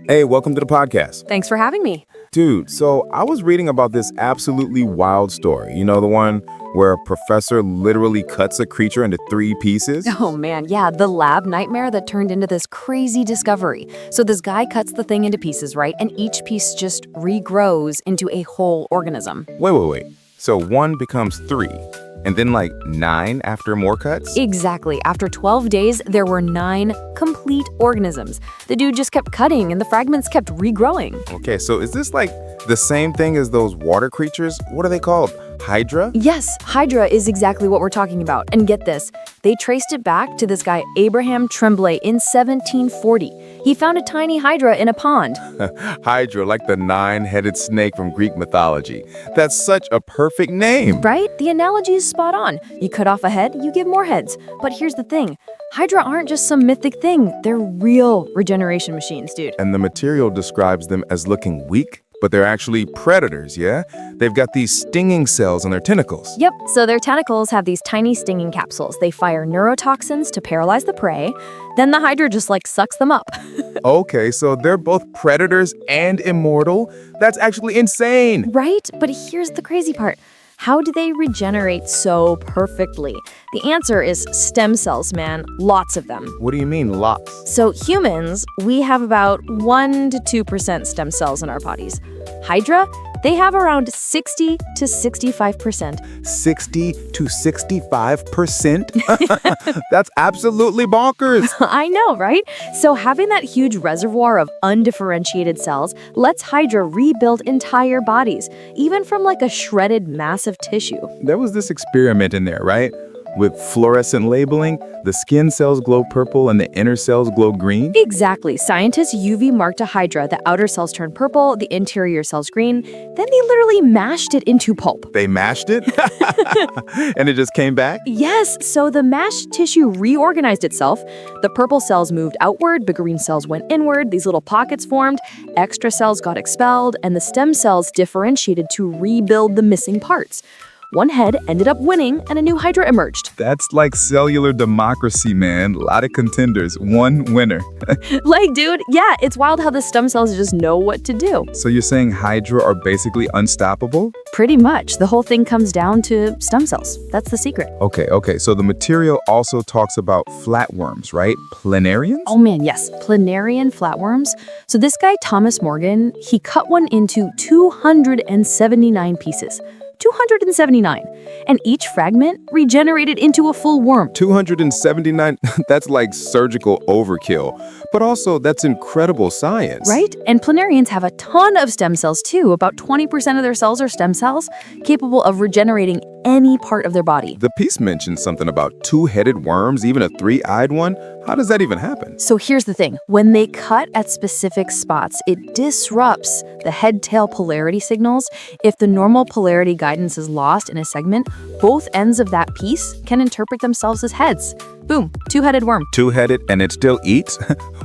Hey, welcome to the podcast. Thanks for having me. Dude, so I was reading about this absolutely wild story. You know, the one where a professor literally cuts a creature into 3 pieces? Oh man, yeah, the lab nightmare that turned into this crazy discovery. So this guy cuts the thing into pieces, right? And each piece just regrows into a whole organism. Wait. So 1 becomes 3, and then like 9 after more cuts? Exactly. After 12 days, there were 9 complete organisms. The dude just kept cutting and the fragments kept regrowing. Okay, so is this like the same thing as those water creatures? What are they called? Hydra? Yes, Hydra is exactly what we're talking about. And get this, they traced it back to this guy Abraham Trembley in 1740. He found a tiny Hydra in a pond. Hydra, like the 9-headed snake from Greek mythology. That's such a perfect name. Right? The analogy is spot on. You cut off a head, you give more heads. But here's the thing. Hydra aren't just some mythic thing. They're real regeneration machines, dude. And the material describes them as looking weak, but they're actually predators, yeah? They've got these stinging cells on their tentacles. Yep, so their tentacles have these tiny stinging capsules. They fire neurotoxins to paralyze the prey. Then the Hydra just sucks them up. Okay, so they're both predators and immortal? That's actually insane. Right? But here's the crazy part. How do they regenerate so perfectly? The answer is stem cells, man. Lots of them. What do you mean, lots? So humans, we have about 1 to 2% stem cells in our bodies. Hydra, they have around 60 to 65%. 60 to 65%? That's absolutely bonkers. I know, right? So having that huge reservoir of undifferentiated cells lets Hydra rebuild entire bodies, even from a shredded massive tissue. There was this experiment in there, right? With fluorescent labeling, the skin cells glow purple and the inner cells glow green? Exactly. Scientists UV marked a Hydra. The outer cells turned purple, the interior cells green. Then they literally mashed it into pulp. They mashed it? And it just came back? Yes. So the mashed tissue reorganized itself. The purple cells moved outward, the green cells went inward, these little pockets formed, extra cells got expelled, and the stem cells differentiated to rebuild the missing parts. One head ended up winning, and a new Hydra emerged. That's like cellular democracy, man. A lot of contenders, one winner. Dude, yeah, it's wild how the stem cells just know what to do. So you're saying Hydra are basically unstoppable? Pretty much. The whole thing comes down to stem cells. That's the secret. Okay. So the material also talks about flatworms, right? Planarians? Oh man, yes. Planarian flatworms. So this guy, Thomas Morgan, he cut one into 279 pieces. 279. And each fragment regenerated into a full worm. 279? That's like surgical overkill. But also, that's incredible science. Right? And planarians have a ton of stem cells too. About 20% of their cells are stem cells, capable of regenerating any part of their body. The piece mentioned something about 2-headed worms, even a 3-eyed one. How does that even happen? So here's the thing. When they cut at specific spots, it disrupts the head-tail polarity signals. If the normal polarity guidance is lost in a segment, both ends of that piece can interpret themselves as heads. Boom, 2-headed worm. 2-headed and it still eats?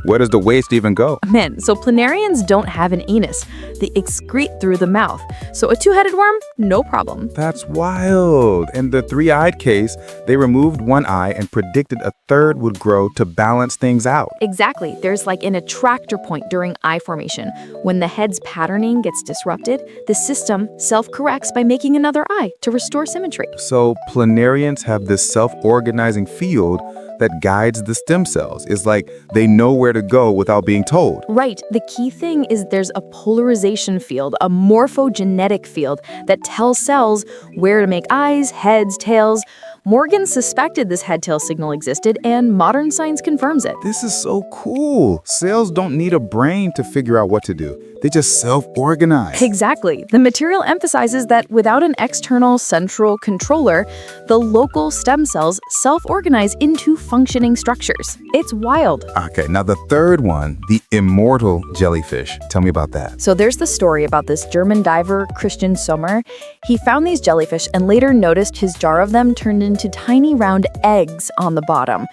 Where does the waste even go? Man, so planarians don't have an anus. They excrete through the mouth. So a 2-headed worm, no problem. That's wild. In the 3-eyed case, they removed 1 eye and predicted a 3rd would grow to balance things out. Exactly. There's an attractor point during eye formation. When the head's patterning gets disrupted, the system self-corrects by making another eye to restore symmetry. So planarians have this self-organizing field that guides the stem cells. It's like they know where to go without being told. Right. The key thing is there's a polarization field, a morphogenetic field that tells cells where to make eyes, heads, tails. Morgan suspected this head-tail signal existed, and modern science confirms it. This is so cool. Cells don't need a brain to figure out what to do. They just self-organize. Exactly. The material emphasizes that without an external central controller, the local stem cells self-organize into functioning structures. It's wild. Okay, now the 3rd one, the immortal jellyfish. Tell me about that. So there's the story about this German diver, Christian Sommer. He found these jellyfish and later noticed his jar of them turned into tiny round eggs on the bottom.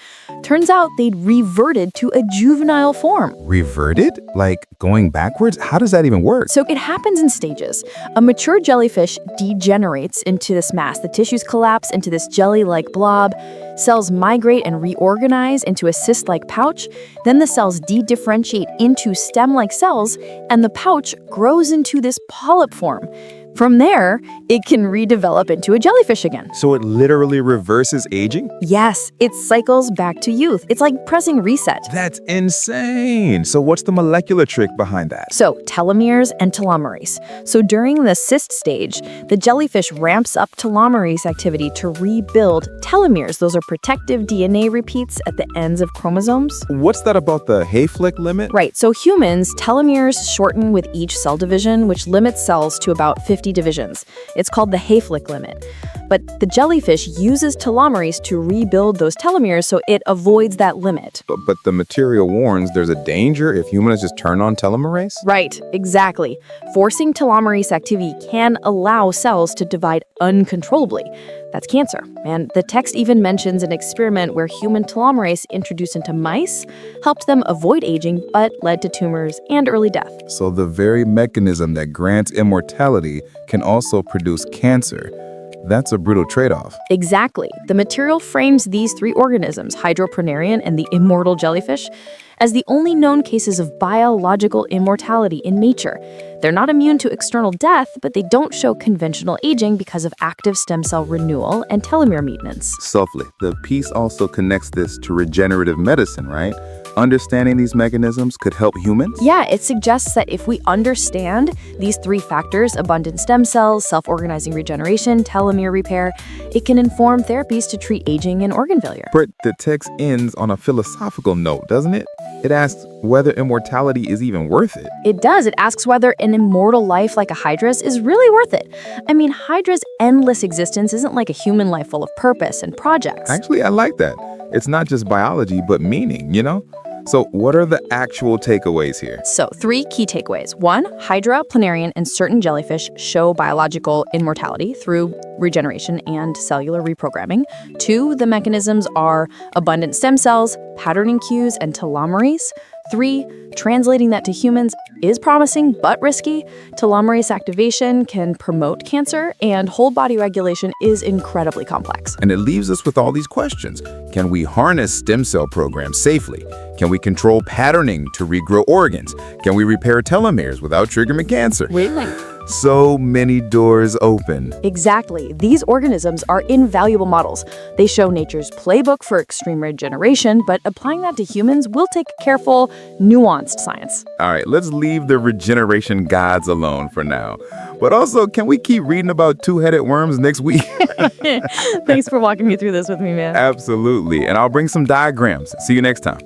Turns out they'd reverted to a juvenile form. Reverted? Like going backwards? How does that even work? So it happens in stages. A mature jellyfish degenerates into this mass. The tissues collapse into this jelly-like blob. Cells migrate and reorganize into a cyst-like pouch. Then the cells de-differentiate into stem-like cells, and the pouch grows into this polyp form. From there, it can redevelop into a jellyfish again. So it literally reverses aging? Yes, it cycles back to youth. It's like pressing reset. That's insane. So what's the molecular trick behind that? So, telomeres and telomerase. So during the cyst stage, the jellyfish ramps up telomerase activity to rebuild telomeres. Those are protective DNA repeats at the ends of chromosomes. What's that about the Hayflick limit? Right, so humans, telomeres shorten with each cell division, which limits cells to about 50 divisions. It's called the Hayflick limit. But the jellyfish uses telomerase to rebuild those telomeres so it avoids that limit. But the material warns there's a danger if humans just turn on telomerase? Right, exactly. Forcing telomerase activity can allow cells to divide uncontrollably. That's cancer. And the text even mentions an experiment where human telomerase introduced into mice helped them avoid aging but led to tumors and early death. So the very mechanism that grants immortality can also produce cancer. That's a brutal trade-off. Exactly. The material frames these three organisms, Hydra, Planarian, and the Immortal Jellyfish, as the only known cases of biological immortality in nature. They're not immune to external death, but they don't show conventional aging because of active stem cell renewal and telomere maintenance. Softly, the piece also connects this to regenerative medicine, right? Understanding these mechanisms could help humans? Yeah, it suggests that if we understand these three factors, abundant stem cells, self-organizing regeneration, telomere repair, it can inform therapies to treat aging and organ failure. But the text ends on a philosophical note, doesn't it? It asks whether immortality is even worth it. It does. It asks whether an immortal life like a Hydra's is really worth it. I mean, Hydra's endless existence isn't like a human life full of purpose and projects. Actually, I like that. It's not just biology, but meaning, you know? So what are the actual takeaways here? So, 3 key takeaways. 1, Hydra, Planarian, and certain jellyfish show biological immortality through regeneration and cellular reprogramming. 2, the mechanisms are abundant stem cells, patterning cues, and telomerase. 3, translating that to humans is promising but risky. Telomerase activation can promote cancer, and whole body regulation is incredibly complex. And it leaves us with all these questions. Can we harness stem cell programs safely? Can we control patterning to regrow organs? Can we repair telomeres without triggering cancer? Really? So many doors open. Exactly. These organisms are invaluable models. They show nature's playbook for extreme regeneration, but applying that to humans will take careful, nuanced science. All right, let's leave the regeneration gods alone for now. But also, can we keep reading about two-headed worms next week? Thanks for walking me through this with me, man. Absolutely. And I'll bring some diagrams. See you next time.